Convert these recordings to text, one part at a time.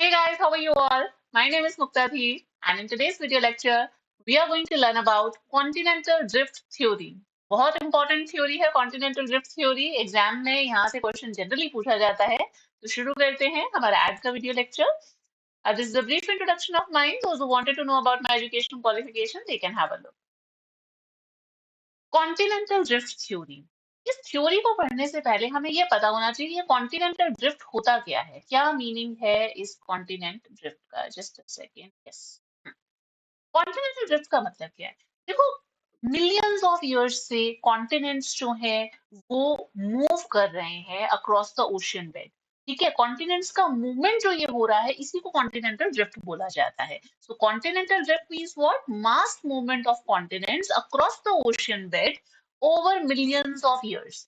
Hey guys, how are you all? My name is Muktadhi, and in today's video lecture, we are going to learn about continental drift theory. बहुत important theory है continental drift theory. Exam में यहाँ से question generally पूछा जाता है। तो शुरू करते हैं हमारा आज का video lecture. This is a brief introduction of mine. Those who wanted to know about my educational qualification, they can have a look. Continental drift theory. इस थ्योरी को पढ़ने से पहले हमें यह पता होना चाहिए ये कॉन्टिनेंटल ड्रिफ्ट होता क्या है, क्या मीनिंग है इस कॉन्टिनेंट ड्रिफ्ट का। Just a second. Yes, continental drift का मतलब क्या है? देखो, मिलियंस ऑफ इयर्स से कॉन्टिनेंट्स जो है वो मूव कर रहे हैं अक्रॉस द ओशियन बेड। ठीक है, कॉन्टिनेंट्स का मूवमेंट जो ये हो रहा है इसी को कॉन्टिनेंटल ड्रिफ्ट बोला जाता है। So continental drift means what? Mass movement of continents across the ocean bed over millions of years.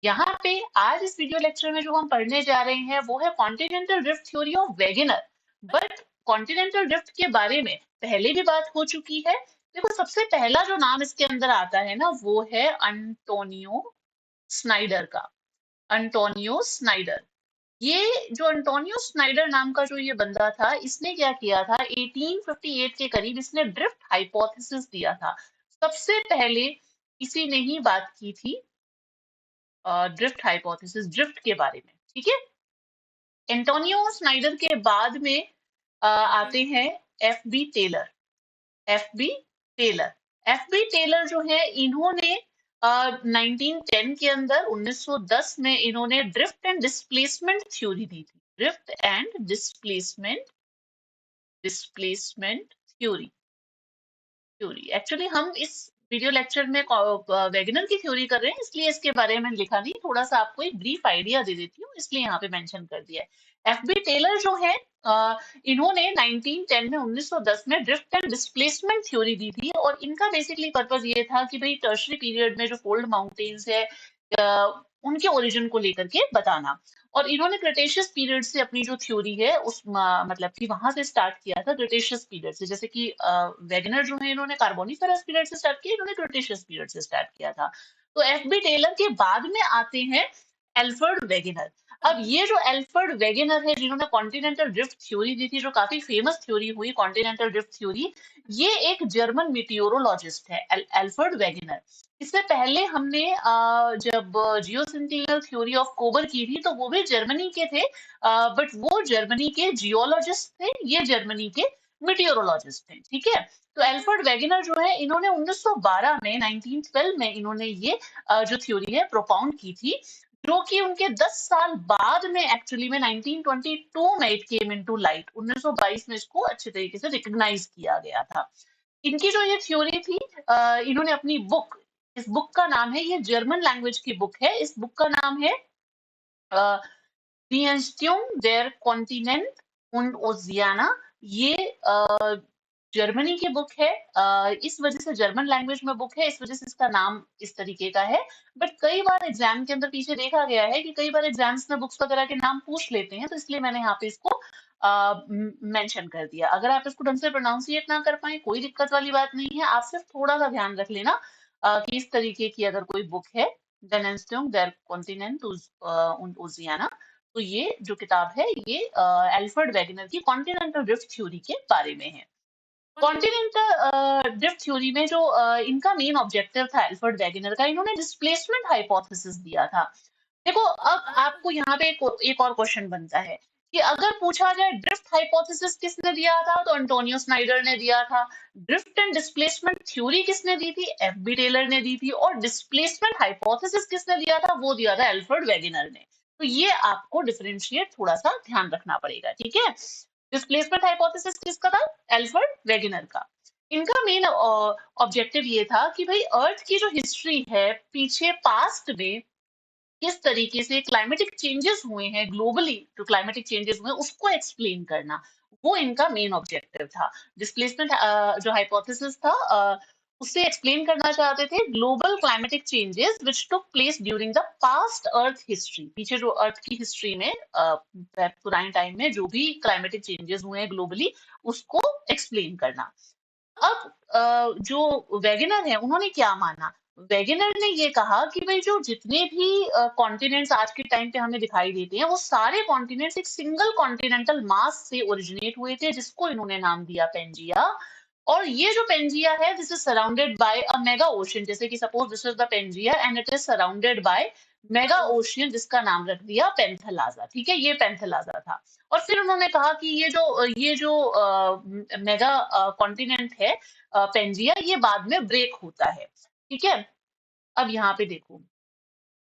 यहाँ पे आज इस वीडियो लेक्चर में जो हम पढ़ने जा रहे हैं वो है continental drift theory of Wegener. But continental drift के बारे में पहले भी बात हो चुकी है। देखो, सबसे पहला जो नाम इसके अंदर आता है ना वो है अंटोनियो स्नाइडर का। Antonio Snyder. ये जो अंटोनियो स्नाइडर नाम का जो ये बंदा था, इसने क्या किया था, 1858 के करीब इसने ड्रिफ्ट हाइपोथेसिस दिया था। सबसे पहले इसी ने ही बात की थी ड्रिफ्ट हाइपोथेसिस, ड्रिफ्ट के बारे में। ठीक है, एंटोनियो स्नाइडर के बाद में आते हैं F B Taylor. F B Taylor. F B Taylor जो है, इन्होंने 1910 के अंदर 1910 में इन्होंने ड्रिफ्ट एंड डिस्प्लेसमेंट थ्योरी दी थी। Drift and displacement theory. Actually हम इस वीडियो लेक्चर में वेगनर की थ्योरी कर रहे हैं, इसलिए इसके बारे में लिखा नहीं, थोड़ा सा आपको एक ब्रीफ आइडिया दे देती हूँ, इसलिए यहाँ पे मेंशन कर दिया है। एफ बी टेलर जो है, इन्होंने 1910 में 1910 में ड्रिफ्ट एंड डिस्प्लेसमेंट थ्योरी दी थी। और इनका बेसिकली पर्पज ये था कि भाई टर्शरी पीरियड में जो फोल्ड माउंटेन्स है उनके ओरिजिन को लेकर के बताना। और इन्होंने क्रिटेशियस पीरियड से अपनी जो थ्योरी है उस मतलब कि वहां से स्टार्ट किया था, क्रिटेशियस पीरियड से। जैसे कि वेगनर जो है इन्होंने कार्बोनिफेरस पीरियड से स्टार्ट किया, इन्होंने क्रिटेशियस पीरियड से स्टार्ट किया था। तो एफ बी टेलर के बाद में आते हैं एल्फ्रेड वेगनर। अब ये जो एल्फ्रेड वेगनर है जिन्होंने कॉन्टिनेंटल ड्रिफ्ट थ्योरी दी थी, जो काफी फेमस थ्योरी हुई कॉन्टिनेंटल ड्रिफ्ट थ्योरी, ये एक जर्मन मीटियोरोलॉजिस्ट है, एल्फ्रेड वेगनर। इससे पहले हमने जब जियोसेंटिनल थ्योरी ऑफ कोबर की थी तो वो भी जर्मनी के थे, बट वो जर्मनी के जियोलॉजिस्ट थे, ये जर्मनी के मीटियोरोलॉजिस्ट थे। ठीक है, तो एल्फ्रेड वेगनर जो है, इन्होंने 1912 में 1912 में इन्होंने ये जो थ्योरी है प्रोपाउंड की थी, जो कि उनके 10 साल बाद में एक्चुअली में 1922 में इट केम इनटू लाइट। 1922 में इसको अच्छे तरीके से रिकग्नाइज किया गया था। इनकी जो ये थ्योरी थी, इन्होंने अपनी बुक, इस बुक का नाम है, ये जर्मन लैंग्वेज की बुक है, इस बुक का नाम है Die Entstehung der Kontinent und Oceana। ये जर्मनी की बुक है, इस वजह से जर्मन लैंग्वेज में बुक है, इस वजह से इसका नाम इस तरीके का है। बट कई बार एग्जाम के अंदर पीछे देखा गया है कि कई बार एग्जाम्स में बुक्स वगैरह के नाम पूछ लेते हैं, तो इसलिए मैंने यहाँ पे इसको मेंशन कर दिया। अगर आप इसको ढंग से प्रोनाउंसिएट ना कर पाए, कोई दिक्कत वाली बात नहीं है, आप सिर्फ थोड़ा सा ध्यान रख लेना कि इस तरीके की अगर कोई बुक है, Den Entstehung der Kontinent und Oceana, तो ये जो किताब है ये एल्फ्रेड वेगनर की कॉन्टिनेंटल ड्रिफ्ट थ्योरी के बारे में है। कॉन्टिनेंटल ड्रिफ्ट थ्योरी में जो इनका मेन ऑब्जेक्टिव था एल्फ्रेड वेगनर का, इन्होंने डिस्प्लेसमेंट हाइपोथेसिस दिया था। देखो, अब आपको यहाँ पे एक और क्वेश्चन बनता है कि अगर पूछा जाए ड्रिफ्ट हाइपोथेसिस किसने दिया था, तो एंटोनियो स्नाइडर ने दिया था। ड्रिफ्ट एंड डिस्प्लेसमेंट थ्योरी किसने दी थी? एफ बी टेलर ने दी थी। और डिस्प्लेसमेंट हाइपोथेसिस किसने दिया था? वो दिया था एल्फ्रेड वेगनर ने। तो ये आपको डिफरेंशिएट थोड़ा सा ध्यान रखना पड़ेगा। ठीक है, डिस्प्लेसमेंट हाइपोथेसिस किसका था? एल्फ्रेड वेगनर का। इनका मेन ऑब्जेक्टिव ये था कि भाई अर्थ की जो हिस्ट्री है पीछे पास्ट में किस तरीके से क्लाइमेटिक चेंजेस हुए हैं, ग्लोबली जो क्लाइमेटिक चेंजेस हुए हैं उसको एक्सप्लेन करना, वो इनका मेन ऑब्जेक्टिव था। डिस्प्लेसमेंट जो हाइपोथेसिस था, उससे एक्सप्लेन करना चाहते थे global climatic changes which took place during the past earth history. पीछे जो अर्थ की हिस्ट्री में पुराने टाइम में जो भी क्लाइमेटिक चेंजेस हुए हैं ग्लोबली, उसको एक्सप्लेन करना। अब जो वेगनर है उन्होंने क्या माना? वेगेनर ने ये कहा कि भाई जो जितने भी कॉन्टिनेंट्स आज के टाइम पे हमें दिखाई देते हैं वो सारे कॉन्टिनेंट्स एक सिंगल कॉन्टिनेंटल मास से ओरिजिनेट हुए थे, जिसको इन्होंने नाम दिया पेंजिया। और ये जो पेंजिया है this is surrounded by a mega ocean, जैसे कि suppose this is the Pangaea and it is surrounded by mega ocean, जिसका नाम रख दिया पेंथलाजा। ठीक है, ये पेंथलाजा था। और फिर उन्होंने कहा कि ये जो मेगा कॉन्टिनेंट है पेंजिया, ये बाद में ब्रेक होता है। ठीक है, अब यहाँ पे देखो,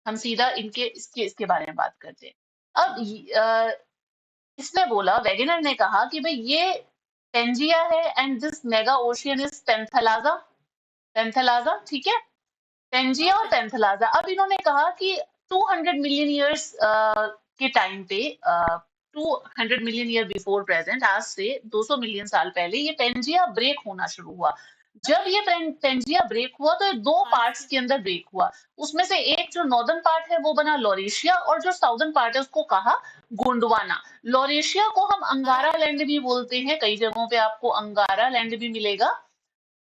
हम सीधा इनके इसके इसके बारे में बात करते हैं। अब इसने बोला, वेगेनर ने कहा कि भाई ये पेंजिया है and this mega ocean is Panthalassa. Panthalassa, ठीक है, पेंजिया और पेंथलाजा। अब इन्होंने कहा कि 200 मिलियन ईयर्स के टाइम पे 200 मिलियन ईयर बिफोर प्रेजेंट, आज से 200 मिलियन साल पहले ये पेंजिया ब्रेक होना शुरू हुआ। जब ये पेंजिया ब्रेक हुआ तो ये दो पार्ट्स के अंदर ब्रेक हुआ। उसमें से एक जो नॉर्दर्न पार्ट है वो बना लॉरेशिया, और जो साउदर्न पार्ट है उसको कहा गोंडवाना। लॉरेशिया को हम अंगारा लैंड भी बोलते हैं, कई जगहों पे आपको अंगारा लैंड भी मिलेगा,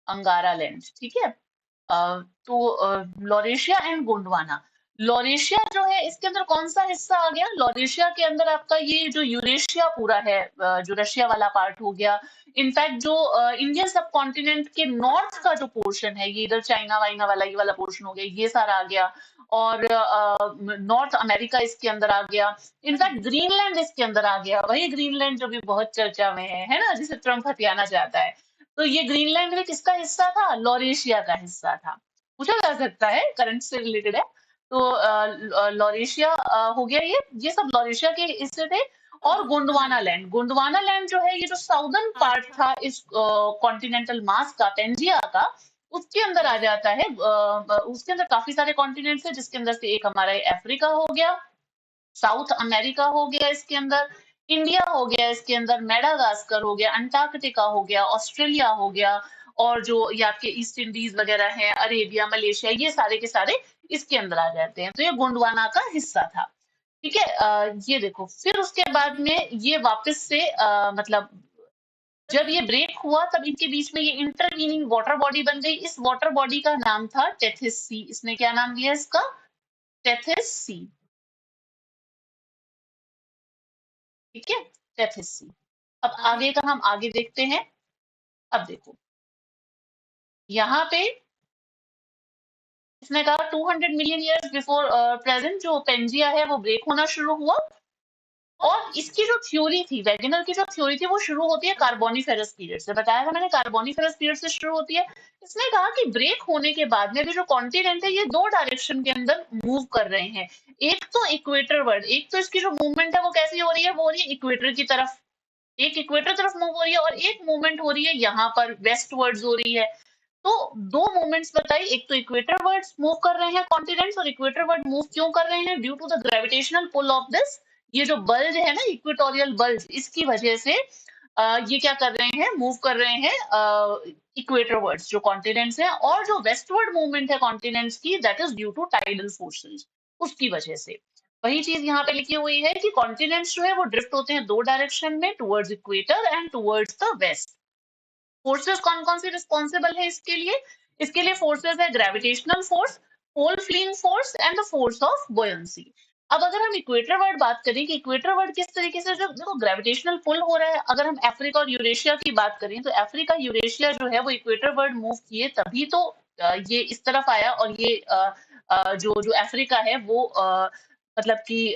अंगारा लैंड। ठीक है, लॉरेशिया एंड गोंडवाना। लॉरेशिया जो है इसके अंदर कौन सा हिस्सा आ गया? लॉरेशिया के अंदर आपका ये जो यूरेशिया पूरा है, जो रशिया वाला पार्ट हो गया। इनफैक्ट जो इंडियन सब कॉन्टिनेंट के नॉर्थ का जो पोर्शन है, ये इधर चाइना वाइना वाला ये वाला पोर्शन हो गया, ये सारा आ गया। और नॉर्थ अमेरिका इसके अंदर आ गया। इनफैक्ट ग्रीनलैंड इसके अंदर आ गया, वही ग्रीनलैंड जो भी बहुत चर्चा में है ना, जिसे ट्रम्प हथियाना चाहता है। तो ये ग्रीनलैंड भी किसका हिस्सा था? लॉरेशिया का हिस्सा था। पूछा जा सकता है, करंट से रिलेटेड है। तो लॉरेशिया हो गया, ये सब लॉरेशिया के हिस्से थे। और गोंडवाना लैंड, गोंडवाना लैंड जो है ये जो साउदर्न पार्ट था इस कॉन्टिनेंटल मास का, पेंजिया का, उसके अंदर आ जाता है। उसके अंदर काफी सारे कॉन्टिनेंट्स है, जिसके अंदर से एक हमारा अफ्रीका हो गया, साउथ अमेरिका हो गया इसके अंदर, इंडिया हो गया इसके अंदर, मेडागास्कर हो गया, अंटार्कटिका हो गया, ऑस्ट्रेलिया हो गया, और जो ये आपके ईस्ट इंडीज वगैरह हैं, अरेबिया, मलेशिया, ये सारे के सारे इसके अंदर आ जाते हैं। तो ये गोंडवाना का हिस्सा था। ठीक है, ये देखो, फिर उसके बाद में ये वापस से मतलब जब ये ब्रेक हुआ तब इनके बीच में ये इंटरवीनिंग वाटर बॉडी बन गई। इस वाटर बॉडी का नाम था टेथिस सी। इसने क्या नाम दिया इसका? Tethys sea. ठीक है, टेथिस सी। अब आगे का हम आगे देखते हैं। अब देखो, यहाँ पे इसने कहा 200 मिलियन ईयर्स बिफोर प्रेजेंट जो पेंजिया है वो ब्रेक होना शुरू हुआ। और इसकी जो थ्योरी थी, वेगेनर की जो थ्योरी थी, वो शुरू होती है कार्बोनिफेरस पीरियड से। बताया था मैंने, कार्बोनिफेरस पीरियड से शुरू होती है। इसने कहा कि ब्रेक होने के बाद में भी जो कॉन्टिनेंट है ये दो डायरेक्शन के अंदर मूव कर रहे हैं। एक तो इक्वेटर वर्ड, एक तो इसकी जो मूवमेंट है वो कैसी हो रही है, वो हो रही है इक्वेटर की तरफ, एक इक्वेटर तरफ मूव हो रही है, और एक मूवमेंट हो रही है यहाँ पर वेस्ट वर्ड्स हो रही है। तो दो मूवमेंट्स बताई, एक तो इक्वेटर वर्ड्स मूव कर रहे हैं कॉन्टिनेंट्स, और इक्वेटर वर्ड मूव क्यों कर रहे हैं? Due to the gravitational pull of this, ये जो बल्ज है ना, इक्वेटोरियल बल्ज, इसकी वजह से ये क्या कर रहे हैं? मूव कर रहे हैं इक्वेटर वर्ड्स जो कॉन्टिनेंट्स हैं। और जो वेस्टवर्ड मूवमेंट है कॉन्टिनेंट्स की, that is due to tidal forces, उसकी वजह से। वही चीज यहाँ पे लिखी हुई है कि कॉन्टिनेंट्स जो है वो ड्रिफ्ट होते हैं दो डायरेक्शन में, towards equator and towards the west. Forces कौन कौन से रिस्पॉन्सिबल है इसके लिए? इसके लिए फोर्सेस है gravitational force, pole fleeing force and the force of buoyancy. अब अगर हम इक्वेटर वर्ड बात करें कि इक्वेटर वर्ड किस तरीके से, जो देखो ग्रेविटेशनल पुल हो रहा है, अगर हम अफ्रीका और यूरेशिया की बात करें तो अफ्रीका यूरेशिया जो है वो इक्वेटर वर्ड मूव किए तभी तो ये इस तरफ आया। और ये जो जो अफ्रीका है वो मतलब कि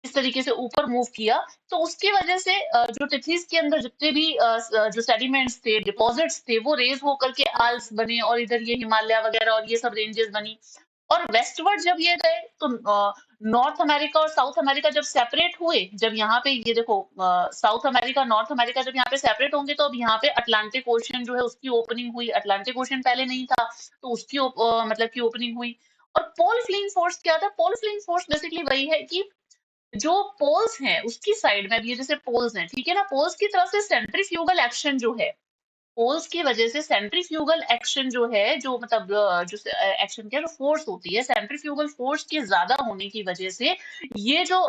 इस तरीके से ऊपर मूव किया। तो उसकी वजह से जो टिथीज के अंदर जितने भी जो सेडिमेंट्स थे, डिपॉजिट्स थे, वो रेज होकर के आल्प्स बने, और इधर ये हिमालय वगैरह और ये सब रेंजेस बनी। और वेस्टवर्ड जब ये गए तो नॉर्थ अमेरिका और साउथ अमेरिका जब सेपरेट हुए, जब यहाँ पे ये देखो साउथ अमेरिका नॉर्थ अमेरिका जब यहाँ पे सेपरेट होंगे, तो अब यहाँ पे अटलांटिक ओशन जो है उसकी ओपनिंग हुई। अटलांटिक ओशन पहले नहीं था, तो उसकी मतलब की ओपनिंग हुई। और पोल फ्लिंग फोर्स क्या था? पोल फ्लिंग फोर्स बेसिकली वही है कि जो पोल्स हैं उसकी साइड में, अब ये जैसे पोल्स हैं, ठीक है ना, पोल्स की तरफ से सेंट्रीफ्यूगल एक्शन जो है, पोल्स की वजह से सेंट्रीफ्यूगल एक्शन जो है, जो मतलब जो एक्शन क्या, जो फोर्स होती है, सेंट्रीफ्यूगल फोर्स के ज्यादा होने की वजह से ये जो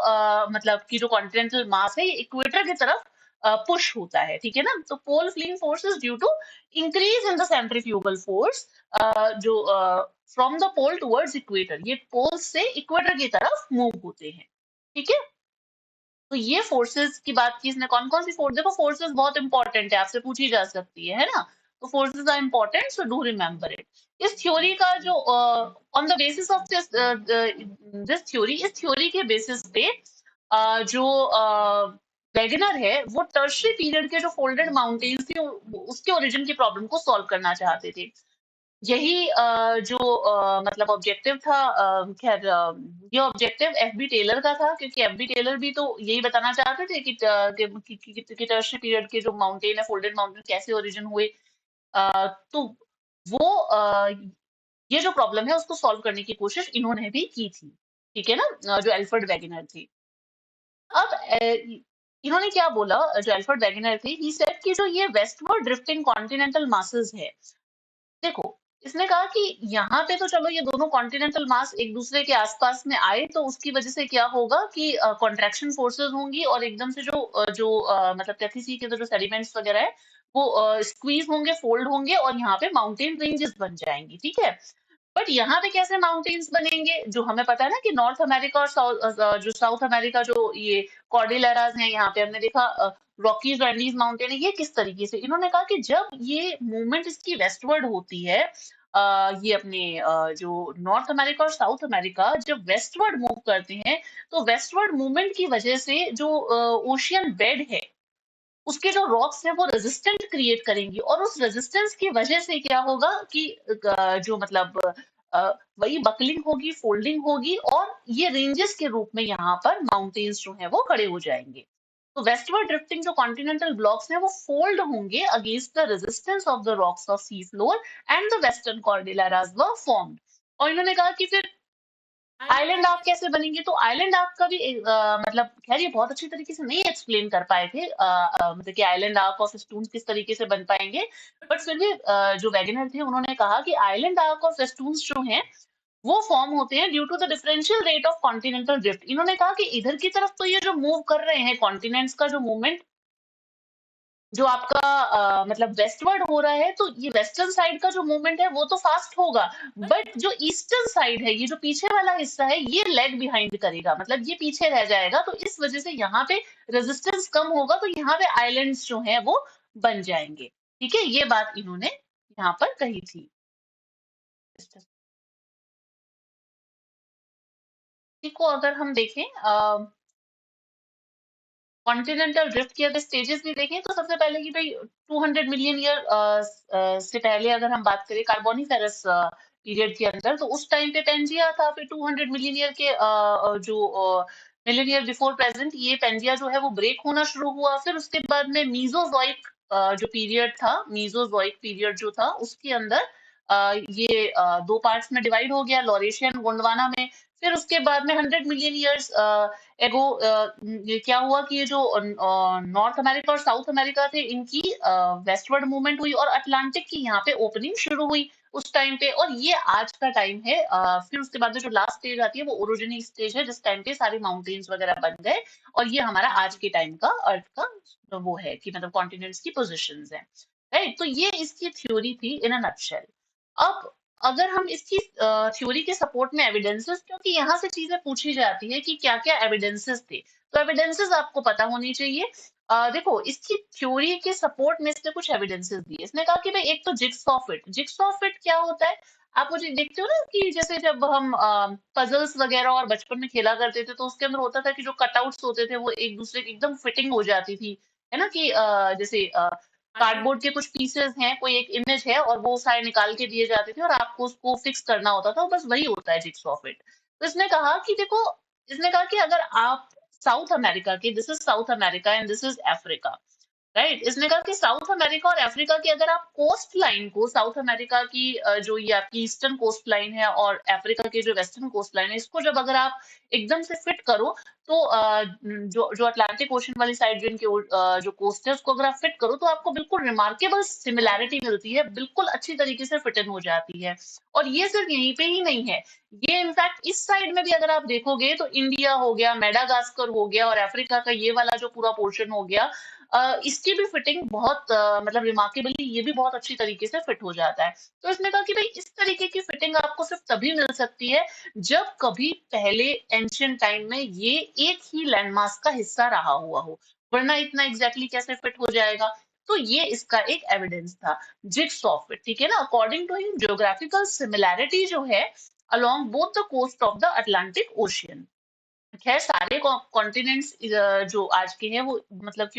मतलब की जो कॉन्टिनेंटल मास है ये इक्वेटर की तरफ पुश होता है, ठीक है ना? तो pole fleeing force is due to increase in the centrifugal force, जो from the pole towards equator, ये पोल से इक्वेटर की तरफ मूव होते हैं, ठीक है? तो ये फोर्सेस की बात की इसने, कौन कौन सी फोर्स, देखो फोर्सेस बहुत इंपॉर्टेंट है, आपसे पूछी जा सकती है ना? तो forces are important, so do remember it. इस थ्योरी का जो on the basis of this theory, इस थ्योरी के बेसिस पे जो वेगनर है वो टर्शियरी पीरियड के जो फोल्डेड माउंटेन्स थे उसके ओरिजिन की प्रॉब्लम को सॉल्व करना चाहते थे। यही जो मतलब ऑब्जेक्टिव था, खैर ये ऑब्जेक्टिव एफबी टेलर का था, क्योंकि एफबी टेलर भी तो यही बताना चाहते थे कि टर्शियरी पीरियड के जो माउंटेन है, फोल्डेड माउंटेन कैसे ओरिजिन हुए। तो वो ये जो प्रॉब्लम है उसको सॉल्व करने की कोशिश इन्होंने भी की थी, ठीक है ना? जो एल्फ्रेड वेगनर थे। अब इन्होंने क्या बोला, जो एल्फ्रेड वेगनर थे, ही सेड कि जो ये वेस्टवर्ड ड्रिफ्टिंग कॉन्टिनेंटल मासेस है, देखो, इसने कहा कि यहाँ पे तो चलो ये दोनों कॉन्टिनेंटल मास एक दूसरे के आसपास में आए तो उसकी वजह से क्या होगा कि कॉन्ट्रैक्शन फोर्सेस होंगी और एकदम से मतलब टैथी सी के जो सेडिमेंट्स वगैरह है वो स्क्वीज होंगे, फोल्ड होंगे और यहाँ पे माउंटेन रेंजेस बन जाएंगी, ठीक है? बट यहाँ पे कैसे माउंटेन्स बनेंगे, जो हमें पता है ना कि नॉर्थ अमेरिका और जो साउथ अमेरिका, जो ये कॉर्डिलेराज हैं, यहाँ पे हमने देखा रॉकीज और एंडीज माउंटेन है, ये किस तरीके से, इन्होंने कहा कि जब ये मूवमेंट इसकी वेस्टवर्ड होती है, ये अपने जो नॉर्थ अमेरिका और साउथ अमेरिका जब वेस्टवर्ड मूव करते हैं, तो वेस्टवर्ड मूवमेंट की वजह से जो ओशियन बेड है उसके जो रॉक्स हैं वो रेजिस्टेंट क्रिएट करेंगी और उस रेजिस्टेंस की वजह से क्या होगा कि जो मतलब वही बकलिंग होगी, फोल्डिंग होगी और ये रेंजेस के रूप में यहाँ पर माउंटेन्स जो हैं वो खड़े हो जाएंगे। तो वेस्टवर्ड ड्रिफ्टिंग जो कॉन्टिनेंटल ब्लॉक्स हैं वो फोल्ड होंगे against the resistance of the rocks of sea floor and the western cordilleras were formed. और इन्होंने कहा कि फिर आइलैंड आर्क कैसे बनेंगे, तो आइलैंड आर्क का भी मतलब खैर ये बहुत अच्छी तरीके से नहीं एक्सप्लेन कर पाए थे, मतलब कि आइलैंड आर्क ऑफ स्टून्स किस तरीके से बन पाएंगे। बट फिर भी जो वैगनर थे उन्होंने कहा कि आइलैंड आर्क ऑफ स्टून्स जो हैं वो फॉर्म होते हैं due to the differential rate of continental drift. इन्होंने कहा कि इधर की तरफ तो ये जो मूव कर रहे हैं कॉन्टिनेंट्स का जो मूवमेंट जो आपका मतलब वेस्टवर्ड हो रहा है, तो ये वेस्टर्न साइड का जो मूवमेंट है वो तो फास्ट होगा, बट जो ईस्टर्न साइड है, ये जो पीछे वाला हिस्सा है, ये लैग बिहाइंड करेगा, मतलब ये पीछे रह जाएगा, तो इस वजह से यहाँ पे रेजिस्टेंस कम होगा, तो यहाँ पे आइलैंड्स जो हैं वो बन जाएंगे, ठीक है? ये बात इन्होंने यहाँ पर कही थी। इसी को अगर हम देखें कॉन्टिनेंटल ड्रिफ्ट की अगर स्टेजेस भी देखें, तो सबसे पहले कि भाई 200 मिलियन ईयर से पहले अगर हम बात करें कार्बोनिफेरस पीरियड के अंदर, तो उस टाइम पे पेंजिया था। फिर 200 मिलियन ईयर के जो मिलियन ईयर बिफोर प्रेजेंट, ये पेंजिया जो है वो ब्रेक होना शुरू हुआ। फिर उसके बाद में मीजोजोइक जो पीरियड था, मीजोजोइक पीरियड जो था उसके अंदर ये दो पार्ट्स में डिवाइड हो गया, लॉरेशियन गोंडवाना में। फिर उसके बाद में 100 मिलियन ईयर्स एगो ये क्या हुआ कि ये जो नॉर्थ अमेरिका और साउथ अमेरिका थे, इनकी वेस्टवर्ड मूवमेंट हुई और अटलांटिक की यहाँ पे ओपनिंग शुरू हुई उस टाइम पे, और ये आज का टाइम है। फिर उसके बाद में जो लास्ट स्टेज आती है वो ओरिजिनल स्टेज है, जिस टाइम पे सारे माउंटेन्स वगैरह बन गए, और ये हमारा आज के टाइम का अर्थ का वो है कि मतलब कॉन्टिनेंट्स की पोजिशन है, राइट? तो ये इसकी थ्योरी थी इन अ नटशेल। अब अगर हम इसकी थ्योरी के सपोर्ट में एविडेंसेस, क्योंकि यहाँ से चीजें पूछी जाती है कि क्या क्या एविडेंसेस थे, तो एविडेंसेस आपको पता होनी चाहिए। देखो, इसकी थ्योरी के सपोर्ट में इसने कुछ एविडेंसेस दिए। इसने कहा कि भाई एक तो जिक्सॉ फिट। जिक्सॉ फिट क्या होता है, आप मुझे देखते हो ना कि जैसे जब हम पजल्स वगैरह और बचपन में खेला करते थे, तो उसके अंदर होता था कि जो कटआउट्स होते थे वो एक दूसरे की एकदम फिटिंग हो जाती थी, है ना? कि जैसे कार्डबोर्ड के कुछ पीसेस हैं, कोई एक इमेज है और वो सारे निकाल के दिए जाते थे और आपको उसको फिक्स करना होता था, बस वही होता है जिक्सॉ फिट। तो इसने कहा कि देखो, इसने कहा कि अगर आप साउथ अमेरिका के, this is south America and this is Africa, right? इसने कहा कि साउथ अमेरिका और अफ्रीका की अगर आप कोस्ट लाइन को, साउथ अमेरिका की जो ये आपकी ईस्टर्न कोस्ट लाइन है और अफ्रीका की जो वेस्टर्न कोस्ट लाइन है, इसको जब अगर आप एकदम से फिट करो, तो जो जो अटलांटिक ओशन वाली साइड जो इनके जो कोस्ट है उसको अगर आप फिट करो, तो आपको बिल्कुल रिमार्केबल सिमिलैरिटी मिलती है, बिल्कुल अच्छी तरीके से फिट इन हो जाती है। और ये सिर्फ यहीं पे ही नहीं है, ये इनफैक्ट इस साइड में भी अगर आप देखोगे तो इंडिया हो गया, मेडागास्कर हो गया और अफ्रीका का ये वाला जो पूरा पोर्शन हो गया, इसकी भी फिटिंग बहुत मतलब रिमार्केबली ये भी बहुत अच्छी तरीके से फिट हो जाता है। तो इसने कहा कि भाई इस तरीके की फिटिंग आपको सिर्फ तभी मिल सकती है जब कभी पहले एंशियंट टाइम में ये एक ही लैंडमार्क का हिस्सा रहा हुआ हो, वरना इतना एग्जैक्टली कैसे फिट हो जाएगा। तो ये इसका एक एविडेंस था जिगसॉ फिट, ठीक है ना। According to him geographical similarity जो है along both the coast of the Atlantic ocean. खैर सारे कॉन्टिनेंट्स जो आज के हैं वो मतलब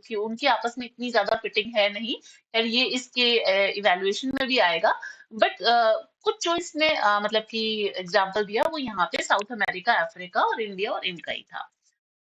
कि उनकी आपस में इतनी ज्यादा फिटिंग है नहीं। खैर ये इसके इवैल्यूएशन में भी आएगा। बट कुछ जो इसने मतलब कि एग्जांपल दिया वो यहाँ पे साउथ अमेरिका, अफ्रीका और इंडिया और इनका ही था।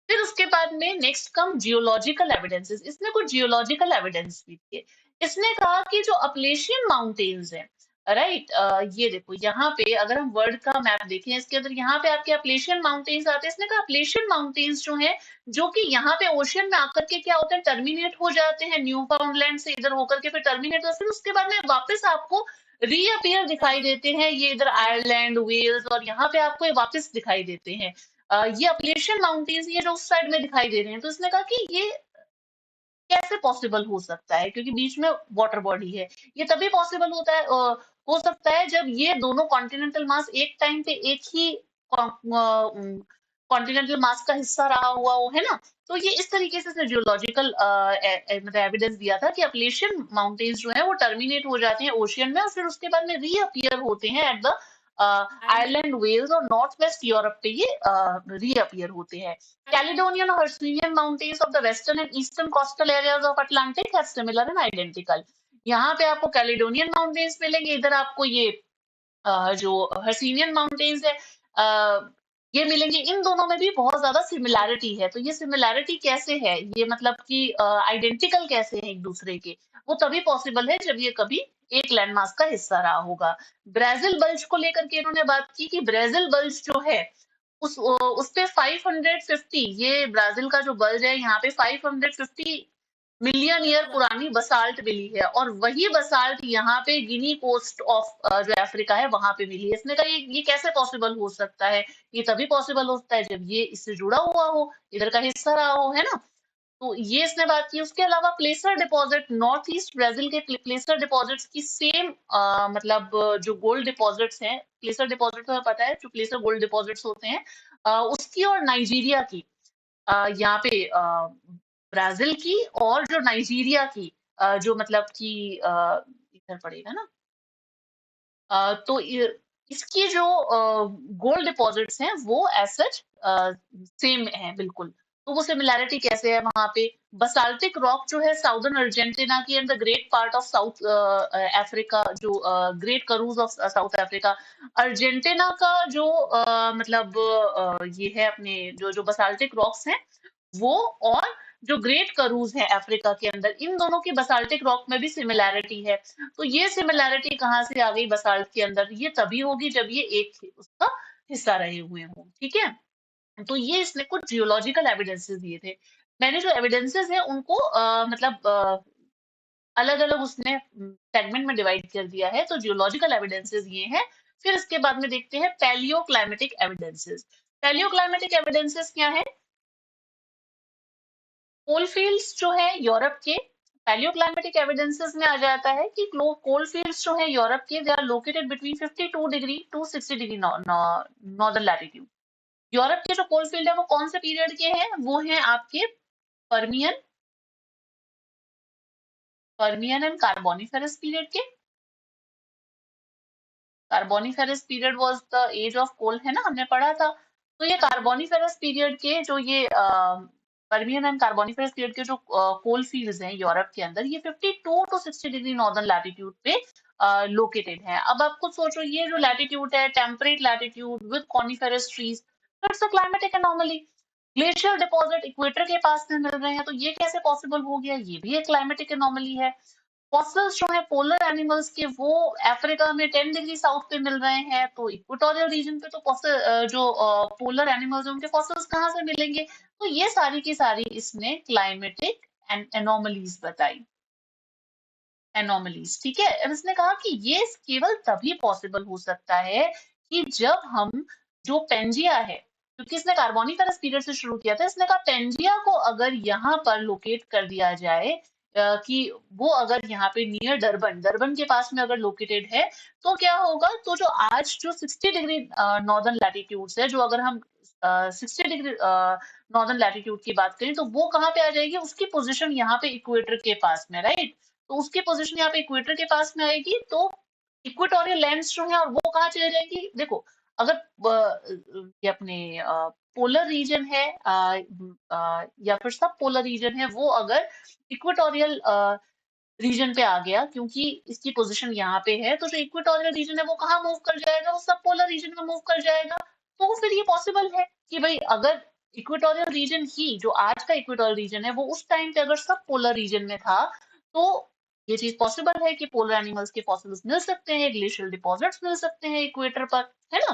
फिर उसके बाद में नेक्स्ट कम जियोलॉजिकल एविडेंसेस। इसने कुछ जियोलॉजिकल एविडेंस भी दिए। इसने कहा कि जो अपलेशियन माउंटेन्स हैं, राइट, ये देखो यहाँ पे अगर हम वर्ल्ड का मैप देखें इसके अंदर यहाँ पे आपके अपलेशियन माउंटेन्स आते हैं। इसने कहा अपलेशियन माउंटेन्स जो हैं जो कि यहाँ पे ओशियन में आकर के क्या होते हैं, टर्मिनेट हो जाते हैं न्यू फाउंडलैंड से इधर होकर के फिर टर्मिनेट, और फिर उसके बाद में वापस आपको रीअपियर दिखाई देते हैं। ये इधर आयरलैंड, वेल्स और यहाँ पे आपको ये वापस दिखाई देते हैं। ये अपलेशियन माउंटेन्स ये जो उस साइड में दिखाई दे रहे हैं। तो इसने कहा कि ये कैसे पॉसिबल हो सकता है, क्योंकि बीच में वाटर बॉडी है। ये तभी पॉसिबल होता है हो सकता है जब ये दोनों कॉन्टिनेंटल मास एक टाइम पे एक ही कॉन्टिनेंटल मास का हिस्सा रहा हुआ हो, है ना। तो ये इस तरीके से इसने जियोलॉजिकल मतलब एविडेंस दिया था कि अपलेशियन माउंटेन्स जो है वो टर्मिनेट हो जाते हैं ओशियन में और फिर उसके बाद में रीअपियर होते हैं एट द आयरलैंड, वेल्स और नॉर्थ वेस्ट यूरोप पे ये रीअपियर होते हैं। Caledonian or Hercynian mountains of the western and eastern coastal areas of Atlantic have similar and identical. यहाँ पे आपको कैलिडोनियन माउंटेन्स मिलेंगे, इधर आपको ये जो हर्सिनियन माउंटेन्स है ये मिलेंगे। इन दोनों में भी बहुत ज्यादा सिमिलैरिटी है। तो ये सिमिलैरिटी कैसे है, ये मतलब कि आइडेंटिकल कैसे है एक दूसरे के, वो तभी पॉसिबल है जब ये कभी एक लैंडमार्क का हिस्सा रहा होगा। ब्राजील बल्ज को लेकर के इन्होंने बात की कि ब्राजील बल्ज जो है उस पे 550, ये ब्राजील का जो बल्ज है यहाँ पे 550 मिलियन ईयर पुरानी बसाल्ट मिली है और वही बसाल्ट यहाँ पे गिनी कोस्ट ऑफ जो अफ्रीका है वहां पे मिली है। इसने कहा ये कैसे पॉसिबल हो सकता है, ये तभी पॉसिबल होता है जब ये इससे जुड़ा हुआ हो, इधर का हिस्सा रहा हो, है ना। तो ये इसने बात की। उसके अलावा प्लेसर डिपॉजिट, नॉर्थ ईस्ट ब्राजील के प्लेसर डिपॉजिट्स की सेम मतलब जो गोल्ड डिपॉजिट्स हैं, प्लेसर डिपॉजिट तो पता है जो प्लेसर गोल्ड डिपॉजिट्स होते हैं, उसकी और नाइजीरिया की यहाँ पे ब्राजील की और जो नाइजीरिया की जो मतलब कि इधर पड़ेगा ना, तो इसकी जो गोल्ड डिपॉजिट्स हैं वो एज सच सेम है बिल्कुल। तो वो सिमिलैरिटी कैसे है वहां पे। बसाल्टिक रॉक जो है साउदर्न अर्जेंटीना की and the great part of South Africa, जो Great Karoo of South Africa, Argentina का जो मतलब ये है अपने जो जो बसाल्टिक रॉक्स हैं वो, और जो ग्रेट करूज है अफ्रीका के अंदर, इन दोनों की बसाल्टिक रॉक में भी सिमिलैरिटी है। तो ये सिमिलैरिटी कहाँ से आ गई बसाल्ट के अंदर, ये तभी होगी जब ये एक उसका हिस्सा रहे हुए हों, ठीक है। तो ये इसने कुछ जियोलॉजिकल एविडेंसेस दिए थे। मैंने जो एविडेंसेस है उनको मतलब अलग अलग उसने सेगमेंट में डिवाइड कर दिया है। तो जियोलॉजिकल एविडेंसेस ये हैं। फिर इसके बाद में देखते हैं paleo climatic evidences. Paleo climatic evidences क्या है। कोलफील्ड्स जो है यूरोप के, पैलियोक्लाइमेटिक एविडेंसेस में आ जाता है कि कोलफील्ड्स जो है यूरोप के, they are located between 52 degree to 60 degree northern latitude. Europe के जो कोलफील्ड है वो कौन से पीरियड के हैं, वो हैं आपके Permian, Permian and Carboniferous period के। Carboniferous period was the age of coal, है ना, हमने पढ़ा था। तो ये कार्बोनिफेरस पीरियड के जो ये पर्मियन एंड कार्बोनिफेरस पीरियड के जो कोल फील्ड्स हैं यूरोप के अंदर, ये 52 टू 60 डिग्री नॉर्दर्न लैटिट्यूड पे लोकेटेड है। अब आप खुद सोचो ये जो लैटिट्यूड है temperate latitude with coniferous trees, it's a climatic anomaly. Glacier deposit equator के पास में मिल रहे हैं, तो ये कैसे पॉसिबल हो गया, ये भी एक क्लाइमेटिक एनोमली है। फॉसिल्स जो है पोलर एनिमल्स के वो अफ्रीका में 10 डिग्री साउथ पे मिल रहे हैं, तो इक्वेटोरियल रीजन पे तो जो पोलर एनिमल्स हैं उनके फॉसिल्स कहाँ से मिलेंगे। तो ये सारी की सारी इसने क्लाइमेटिक एनोमलीज बताई, एनोमलीज, ठीक है। अब इसने कहा कि ये केवल तभी पॉसिबल हो सकता है कि जब हम जो पेंजिया है क्योंकि इसने कार्बोनिफेरस पीरियड से शुरू किया था। इसने कहा पेंजिया को अगर यहाँ पर लोकेट कर दिया जाए, कि वो अगर यहाँ पे नियर डरबन डरबन के पास में अगर लोकेटेड है, तो क्या होगा, तो जो आज जो 60 डिग्री नॉर्दर्न लैटिट्यूड्स है, जो अगर हम 60 डिग्री नॉर्दर्न लैटिट्यूड की बात करें, तो वो कहाँ पे आ जाएगी, उसकी पोजीशन यहाँ पे इक्वेटर के पास में, राइट। तो उसकी पोजीशन यहाँ पे इक्वेटर के पास में आएगी, तो इक्वेटोरियल लैंड्स जो है और वो कहाँ चले जाएंगी, देखो। अगर ये अपने पोलर रीजन है, या फिर सब पोलर रीजन है, वो अगर इक्वेटोरियल रीजन पे आ गया, क्योंकि इसकी पोजीशन यहाँ पे है, तो जो इक्वेटोरियल रीजन है वो कहाँ मूव कर जाएगा, वो सब पोलर रीजन में मूव कर जाएगा। तो फिर ये पॉसिबल है कि भाई अगर इक्वेटोरियल रीजन ही, जो आज का इक्वेटोरियल रीजन है, वो उस टाइम पे अगर सब पोलर रीजन में था, तो ये चीज पॉसिबल है कि पोलर एनिमल्स के फॉसिल्स मिल सकते हैं, ग्लेशियल डिपॉजिट्स मिल सकते हैं इक्वेटर पर, है ना।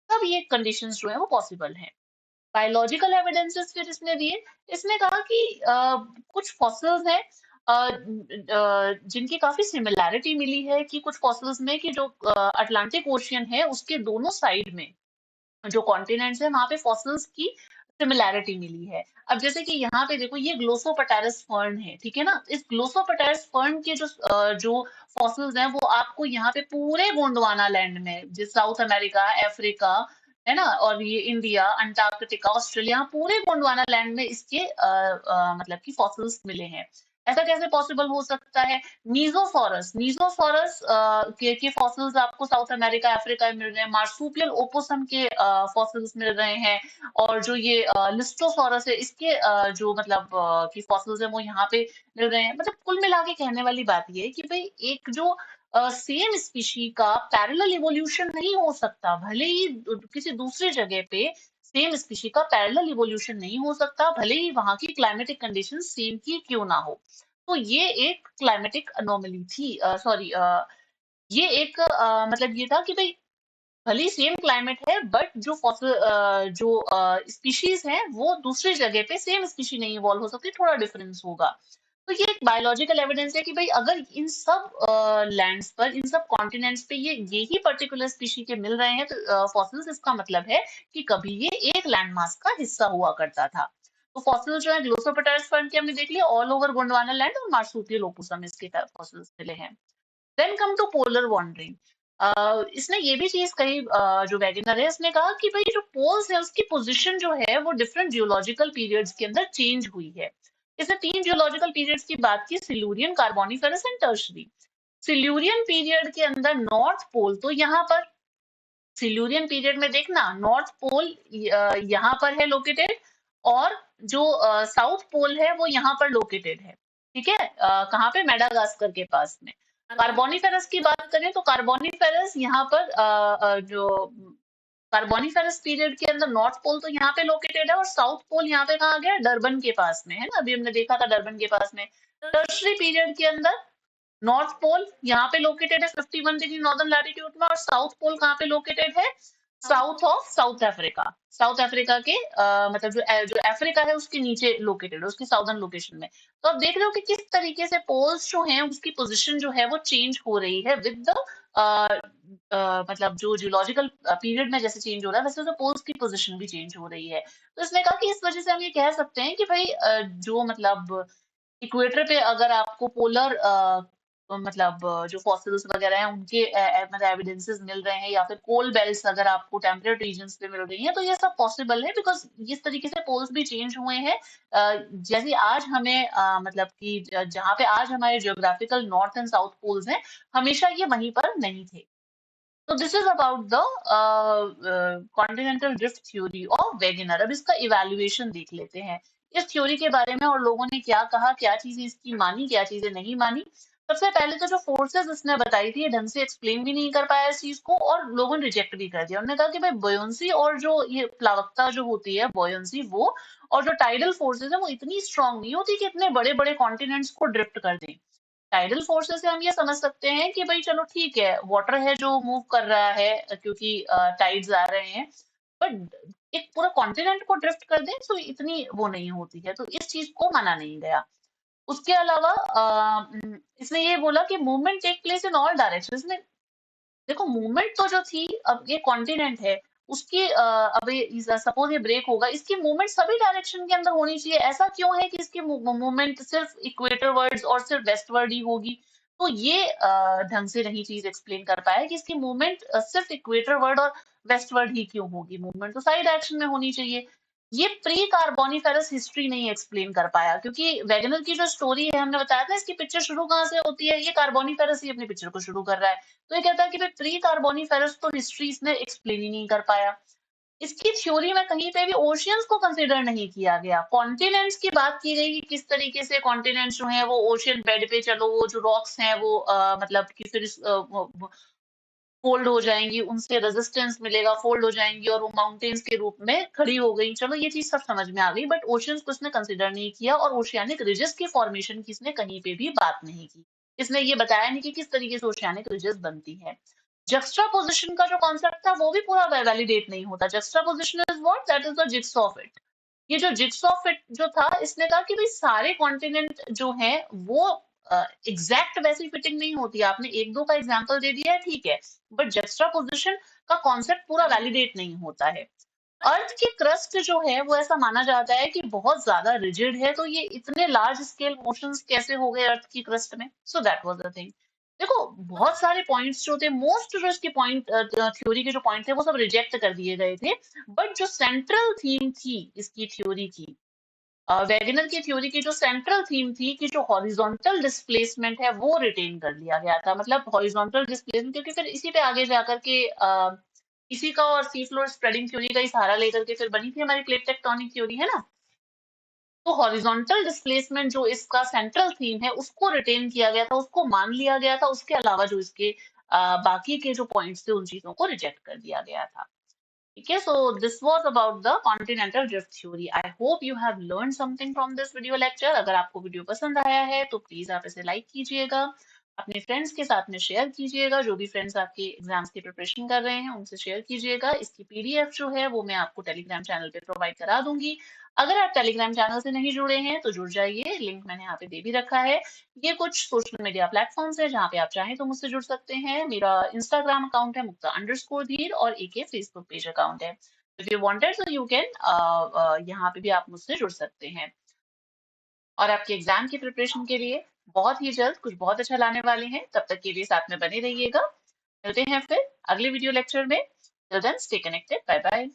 तब ये कंडीशंस जो है वो पॉसिबल है। बायोलॉजिकल एविडेंसेस फिर इसने दिए। इसने कहा कि कुछ फॉसिल्स हैं, जिनकी काफी सिमिलैरिटी मिली है, कि कुछ फॉसिल्स में, कि जो अटलांटिक ओशियन है उसके दोनों साइड में जो कॉन्टिनेंट्स है, वहां पे फॉसिल्स की सिमिलैरिटी मिली है। अब जैसे कि यहाँ पे देखो, ये ग्लोसोपटेरिस फर्न है, ठीक है ना। इस ग्लोसोपटेरिस फर्न के जो फॉसिल्स हैं, वो आपको यहाँ पे पूरे गोंडवाना लैंड में, जिस साउथ अमेरिका, अफ्रीका, है ना, और ये इंडिया, अंटार्कटिका, ऑस्ट्रेलिया, पूरे गोंडवाना लैंड में इसके मतलब कि फॉसिल्स मिले हैं। ऐसा कैसे पॉसिबल हो सकता है। मीजोफोरस मीजोफोरस के फॉसिल्स आपको साउथ अमेरिका, अफ्रीका में मिल रहे हैं। मार्सुपियल ओपोसम के फॉसिल्स मिल रहे हैं। और जो ये लिस्टोसोरस है, इसके जो मतलब की फॉसिल्स है, वो यहाँ पे मिल रहे हैं। मतलब कुल मिला के कहने वाली बात ये है कि भाई एक जो सेम स्पीशी का पैरेलल इवोल्यूशन नहीं हो सकता, भले ही किसी दूसरी जगह पे सेम स्पीशी का पैरेलल इवोल्यूशन नहीं हो सकता, भले ही वहां की क्लाइमेटिक कंडीशन सेम ही क्यों ना हो। तो ये एक क्लाइमेटिक अनोमली थी, सॉरी, ये एक मतलब ये था कि भाई भले ही सेम क्लाइमेट है, बट जो फॉसिल जो स्पीशीज है, वो दूसरी जगह पे सेम स्पीशी नहीं इवॉल्व हो सकती, थोड़ा डिफरेंस होगा। तो ये एक बायोलॉजिकल एविडेंस है कि भाई अगर इन सब लैंड्स पर, इन सब कॉन्टिनेंट्स पे ये ही पर्टिकुलर स्पीशी के मिल रहे हैं, तो फॉसिल्स, इसका मतलब है कि कभी ये एक लैंड मास का हिस्सा हुआ करता था। तो फॉसिल्स जो है ग्लोसोपोटेरिस फर्न के हमने देख लिया, ऑल ओवर गोंडवाना लैंड, और मार्सुपियल ओपुसम इसके फॉसिल्स मिले हैं। Then come to polar wandering. इसने ये भी चीज कही, जो वैगनर है, इसने कहा कि भाई जो पोल्स है उसकी पोजीशन जो है वो डिफरेंट जियोलॉजिकल पीरियड्स के अंदर चेंज हुई है। इसने 3 जियोलॉजिकल पीरियड्स की बात की, Silurian, Carboniferous and tertiary. Silurian period के अंदर नॉर्थ पोल तो यहाँ पर, सिल्यूरियन पीरियड में देखना, नॉर्थ पोल यहाँ पर है लोकेटेड, और जो साउथ पोल है वो यहाँ पर लोकेटेड है। ठीक है, कहाँ पे, मेडागास्कर के पास में। कार्बोनिफेरस की बात करें तो कार्बोनिफेरस यहाँ पर जो कार्बोनिफेरस पीरियड के अंदर नॉर्थ पोल तो यहाँ पे लोकेटेड है, और साउथ पोल यहाँ पे कहाँ गया, डरबन के पास में, है ना, अभी हमने देखा था डरबन के पास में। टर्शरी पीरियड के अंदर नॉर्थ पोल यहाँ पे लोकेटेड है 51 डिग्री नॉर्दर्न लैटिट्यूड में, और साउथ पोल कहाँ पे लोकेटेड है, south of South Africa. South Africa के मतलब जो अफ्रीका है उसके नीचे लोकेटेड है, उसकी साउदर्न लोकेशन में। तो आप देख रहे हो कि किस तरीके से पोल्स जो हैं उसकी पोजीशन जो है वो चेंज हो रही है विद द मतलब जो जियोलॉजिकल पीरियड में जैसे चेंज हो रहा है, वैसे तो पोल्स की पोजीशन भी चेंज हो रही है। तो इसने कहा कि इस वजह से हम ये कह सकते हैं कि भाई जो मतलब इक्वेटर पे अगर आपको पोलर मतलब जो फॉसिल्स वगैरह हैं उनके मतलब एविडेंसेस मिल रहे हैं, या फिर कोल बेल्ट्स अगर आपको टेम्परेट रीजन्स पे मिल रही हैं, तो ये सब पॉसिबल है, बिकॉज इस तरीके से पोल्स भी चेंज हुए हैं। जैसे आज हमें मतलब कि जहाँ पे आज हमारे geographical north and south poles हैं, हमेशा ये वहीं पर नहीं थे। तो this is about the continental drift theory of Wegener. अब इसका इवैल्यूएशन देख लेते हैं, इस थ्योरी के बारे में, और लोगों ने क्या कहा, क्या चीजें इसकी मानी, क्या चीजें नहीं मानी। सबसे पहले तो जो फोर्सेस इसने बताई थी, ये ढंग से एक्सप्लेन भी नहीं कर पाया इस चीज को, और लोगों ने रिजेक्ट भी कर दिया। उन्होंने कहा कि भाई बोयंसी और जो ये प्लावकता जो होती है, बोयंसी वो, और जो टाइडल फोर्सेस है, वो इतनी स्ट्रांग नहीं होती कि इतने बड़े बड़े कॉन्टिनेंट्स को ड्रिफ्ट कर दें। टाइडल फोर्सेस से हम ये समझ सकते हैं कि भाई चलो ठीक है, वाटर है जो मूव कर रहा है, क्योंकि टाइड्स आ रहे हैं, बट एक पूरा कॉन्टिनेंट को ड्रिफ्ट कर दें तो इतनी वो नहीं होती है, तो इस चीज को माना नहीं गया। उसके अलावा इसने ये बोला कि movement take place in all direction. इसमें देखो मूवमेंट तो जो थी, अब ये कॉन्टिनेंट है, उसकी अभी सपोज ये ब्रेक होगा, इसकी मूवमेंट सभी डायरेक्शन के अंदर होनी चाहिए। ऐसा क्यों है कि इसकी मूवमेंट सिर्फ इक्वेटर वर्ड्स और सिर्फ वेस्टवर्ड ही होगी? तो ये ढंग से नहीं चीज एक्सप्लेन कर पाया कि इसकी मूवमेंट सिर्फ इक्वेटर वर्ड और वेस्टवर्ड ही क्यों होगी। मूवमेंट तो सारी डायरेक्शन में होनी चाहिए। ये प्री कार्बोनिफेरस हिस्ट्री नहीं एक्सप्लेन कर पाया, क्योंकि वैगनर की जो स्टोरी है, हमने बताया था इसकी पिक्चर शुरू कहाँ से होती है, ये कार्बोनिफेरस ही अपनी पिक्चर को शुरू कर रहा है। तो ये कहता है कि भाई प्री कार्बोनिफेरस तो हिस्ट्री इसने एक्सप्लेन ही नहीं कर पाया। इसकी थ्योरी में कहीं पे भी ओशियंस को कंसिडर नहीं किया गया। कॉन्टिनेंट्स की बात की गई कि किस तरीके से कॉन्टिनेंट्स जो हैं वो ओशियन बेड पे, चलो वो जो रॉक्स हैं वो मतलब कि फिर फोल्ड हो जाएंगी, उनसे रेजिस्टेंस मिलेगा, फोल्ड हो जाएंगी और वो माउंटेन्स के रूप में खड़ी हो गई। चलो ये चीज सब समझ में आ गई, बट ओशियंस को इसने कंसिडर नहीं किया और ओशियानिक रिजेस की फॉर्मेशन की इसने कहीं पे भी बात नहीं की। इसने ये बताया नहीं कि किस तरीके से ओशियानिक रिजेस बनती है। जक्स्टापोजिशन का जो कॉन्सेप्ट था वो भी पूरा वैलिडेट नहीं होता। Juxtaposition is what, that is the jigsaw of it. ये जो जिग्सॉ फिट जो था, इसने कहा कि भाई सारे कॉन्टिनेंट जो हैं वो एग्जैक्ट वैसी फिटिंग नहीं होती। आपने एक दो का एग्जांपल दे दिया है, ठीक है, बट जक्स्टापोजिशन का कॉन्सेप्ट पूरा वैलिडेट नहीं होता है। अर्थ की क्रस्ट जो है वो ऐसा माना जाता है कि बहुत ज्यादा रिजिड है, तो ये इतने लार्ज स्केल मोशंस कैसे हो गए अर्थ की क्रस्ट में? So that was the thing. देखो, बहुत सारे पॉइंट्स जो थे, मोस्ट जो इसके पॉइंट थ्योरी के जो पॉइंट थे वो सब रिजेक्ट कर दिए गए थे। बट जो सेंट्रल थीम थी इसकी थ्योरी की, वैगनर की थ्योरी की जो सेंट्रल थीम थी कि जो हॉरिजॉन्टल डिस्प्लेसमेंट है वो रिटेन कर लिया गया था। मतलब हॉरिजॉन्टल डिस्प्लेसमेंट, क्योंकि फिर इसी पे आगे जाकर के इसी का और सी फ्लोर स्प्रेडिंग थ्योरी का ही सहारा लेकर के फिर बनी थी हमारी प्लेट टेक्टोनिक थ्योरी, है ना। तो हॉरिजॉन्टल डिस्प्लेसमेंट जो इसका सेंट्रल थीम है उसको रिटेन किया गया था, उसको मान लिया गया था। उसके अलावा जो इसके बाकी के जो पॉइंट्स थे उन चीजों को रिजेक्ट कर दिया गया था। ठीक है, so this was about the continental drift theory. I hope you have learned something from this video lecture. अगर आपको वीडियो पसंद आया है तो प्लीज आप इसे लाइक कीजिएगा, अपने फ्रेंड्स के साथ में शेयर कीजिएगा। जो भी फ्रेंड्स आपके एग्जाम्स की प्रिपरेशन कर रहे हैं उनसे शेयर कीजिएगा। इसकी पीडीएफ जो है वो मैं आपको टेलीग्राम चैनल पे प्रोवाइड करा दूंगी। अगर आप टेलीग्राम चैनल से नहीं जुड़े हैं तो जुड़ जाइए, लिंक मैंने यहाँ पे दे भी रखा है। ये कुछ सोशल मीडिया प्लेटफॉर्म्स है जहाँ पे आप चाहें तो मुझसे जुड़ सकते हैं। मेरा इंस्टाग्राम अकाउंट है मुक्ता_धीर और एक फेसबुक पेज अकाउंट है। इफ यू वांटेड तो यू कैन यहाँ पे भी आप मुझसे जुड़ सकते हैं। और आपके एग्जाम की प्रिपरेशन के लिए बहुत ही जल्द कुछ बहुत अच्छा लाने वाले हैं। तब तक के लिए साथ में बने रहिएगा। मिलते हैं फिर अगले वीडियो लेक्चर में। Till then stay connected, bye bye.